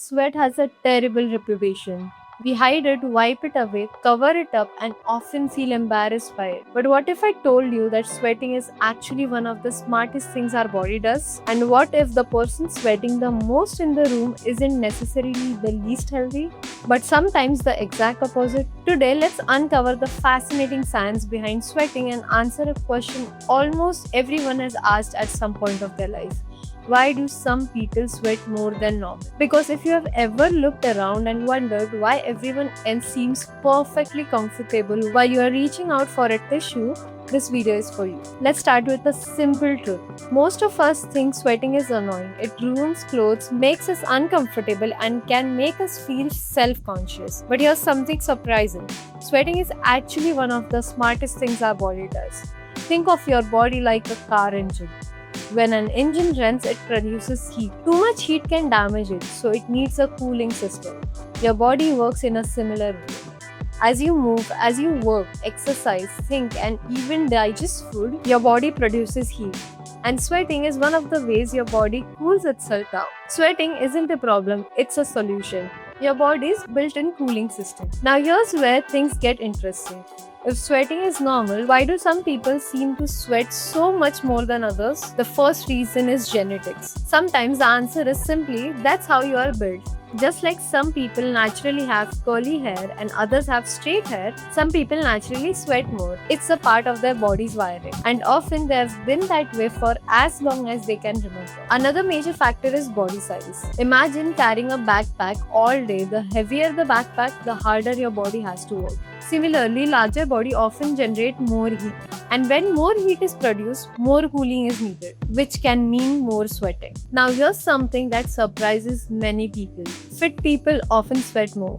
Sweat has a terrible reputation. We hide it, wipe it away, cover it up, and often feel embarrassed by it. But what if I told you that sweating is actually one of the smartest things our body does? And what if the person sweating the most in the room isn't necessarily the least healthy, but sometimes the exact opposite? Today, let's uncover the fascinating science behind sweating and answer a question almost everyone has asked at some point of their life. Why do some people sweat more than normal? Because if you have ever looked around and wondered why everyone else seems perfectly comfortable while you are reaching out for a tissue, this video is for you. Let's start with a simple truth. Most of us think sweating is annoying. It ruins clothes, makes us uncomfortable, and can make us feel self conscious. But here's something surprising: sweating is actually one of the smartest things our body does. Think of your body like a car engine. When an engine runs, it produces heat. Too much heat can damage it, so it needs a cooling system. Your body works in a similar way. As you move, as you work, exercise, think, and even digest food, your body produces heat. And sweating is one of the ways your body cools itself down. Sweating isn't a problem, it's a solution. Your body's built-in cooling system. Now here's where things get interesting. If sweating is normal, why do some people seem to sweat so much more than others? The first reason is genetics. Sometimes the answer is simply that's how you are built. Just like some people naturally have curly hair and others have straight hair, some people naturally sweat more. It's a part of their body's wiring, and often they have been that way for as long as they can remember. Another major factor is body size. Imagine carrying a backpack all day. The heavier the backpack, the harder your body has to work. Similarly, larger body often generate more heat. And when more heat is produced, more cooling is needed, which can mean more sweating. Now here's something that surprises many people. Fit people often sweat more.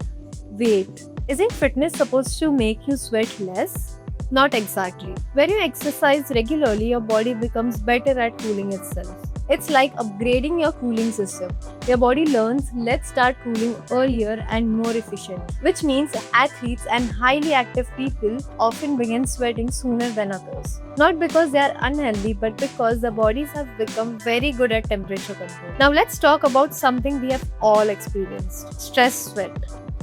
Wait, isn't fitness supposed to make you sweat less? Not exactly. When you exercise regularly, your body becomes better at cooling itself. It's like upgrading your cooling system. Your body learns, let's start cooling earlier and more efficient, which means athletes and highly active people often begin sweating sooner than others. Not because they are unhealthy, but because the bodies have become very good at temperature control. Now let's talk about something we have all experienced: stress sweat.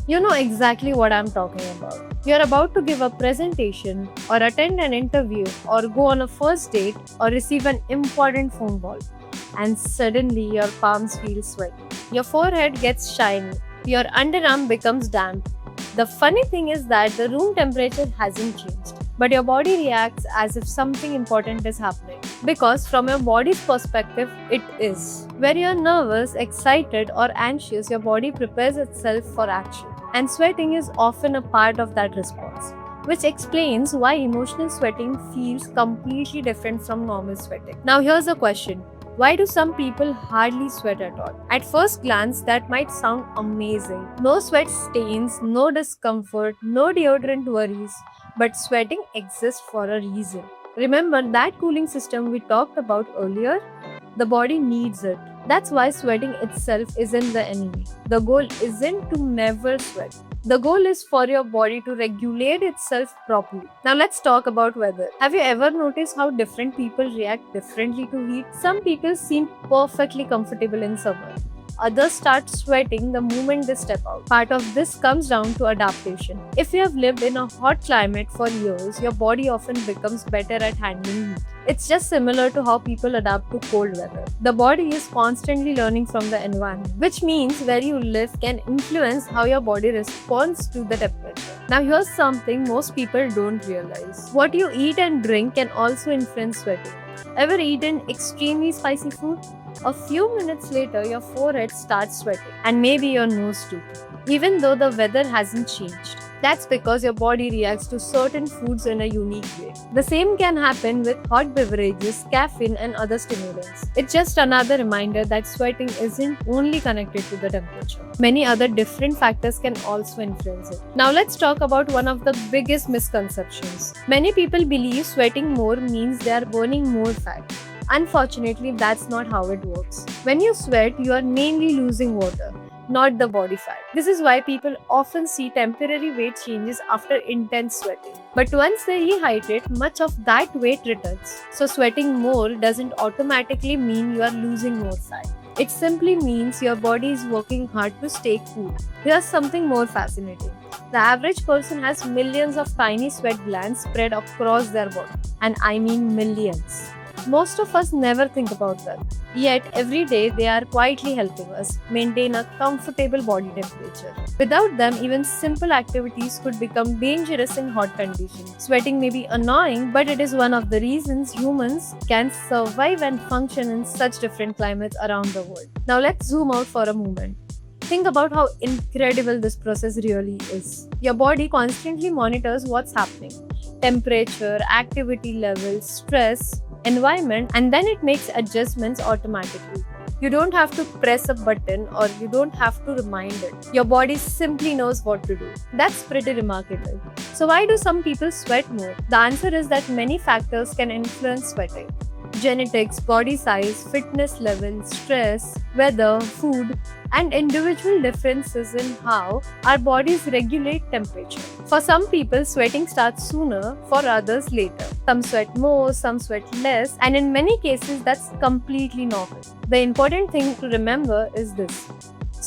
You know exactly what I'm talking about. You're about to give a presentation, or attend an interview, or go on a first date, or receive an important phone call, and suddenly your palms feel sweaty. Your forehead gets shiny. Your underarm becomes damp. The funny thing is that the room temperature hasn't changed, but your body reacts as if something important is happening. Because from your body's perspective, it is. When you're nervous, excited, or anxious, your body prepares itself for action. And sweating is often a part of that response, which explains why emotional sweating feels completely different from normal sweating. Now here's a question. Why do some people hardly sweat at all? At first glance, that might sound amazing. No sweat stains, no discomfort, no deodorant worries. But sweating exists for a reason. Remember that cooling system we talked about earlier? The body needs it. That's why sweating itself isn't the enemy. The goal isn't to never sweat. The goal is for your body to regulate itself properly. Now let's talk about weather. Have you ever noticed how different people react differently to heat? Some people seem perfectly comfortable in summer. Others start sweating the moment they step out. Part of this comes down to adaptation. If you have lived in a hot climate for years, your body often becomes better at handling heat. It's just similar to how people adapt to cold weather. The body is constantly learning from the environment, which means where you live can influence how your body responds to the temperature. Now here's something most people don't realize. What you eat and drink can also influence sweating. Ever eaten extremely spicy food? A few minutes later, your forehead starts sweating, and maybe your nose too, even though the weather hasn't changed. That's because your body reacts to certain foods in a unique way. The same can happen with hot beverages, caffeine, and other stimulants. It's just another reminder that sweating isn't only connected to the temperature. Many other different factors can also influence it. Now let's talk about one of the biggest misconceptions. Many people believe sweating more means they are burning more fat. Unfortunately, that's not how it works. When you sweat, you are mainly losing water, not the body fat. This is why people often see temporary weight changes after intense sweating. But once they rehydrate, much of that weight returns. So sweating more doesn't automatically mean you are losing more fat. It simply means your body is working hard to stay cool. Here's something more fascinating. The average person has millions of tiny sweat glands spread across their body. And I mean millions. Most of us never think about them. Yet every day they are quietly helping us maintain a comfortable body temperature. Without them, even simple activities could become dangerous in hot conditions. Sweating may be annoying, but it is one of the reasons humans can survive and function in such different climates around the world. Now let's zoom out for a moment. Think about how incredible this process really is. Your body constantly monitors what's happening: temperature, activity levels, stress, environment, and then it makes adjustments automatically. You don't have to press a button or you don't have to remind it. Your body simply knows what to do. That's pretty remarkable. So, why do some people sweat more? The answer is that many factors can influence sweating: genetics, body size, fitness level, stress, weather, food, and individual differences in how our bodies regulate temperature. For some people, sweating starts sooner, for others later. Some sweat more, some sweat less, and in many cases, that's completely normal. The important thing to remember is this: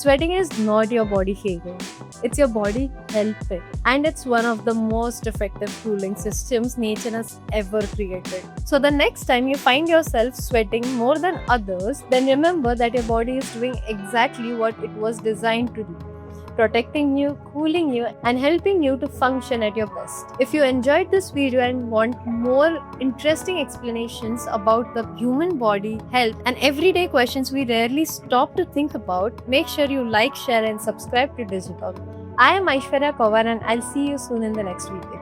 sweating is not your body failing, it's your body helping. And it's one of the most effective cooling systems nature has ever created. So, the next time you find yourself sweating more than others, then remember that your body is doing exactly what it was designed to do: protecting you, cooling you, and helping you to function at your best. If you enjoyed this video and want more interesting explanations about the human body, health, and everyday questions we rarely stop to think about, make sure you like, share, and subscribe to Digitalk. I am Aishwarya Pawar, and I'll see you soon in the next video.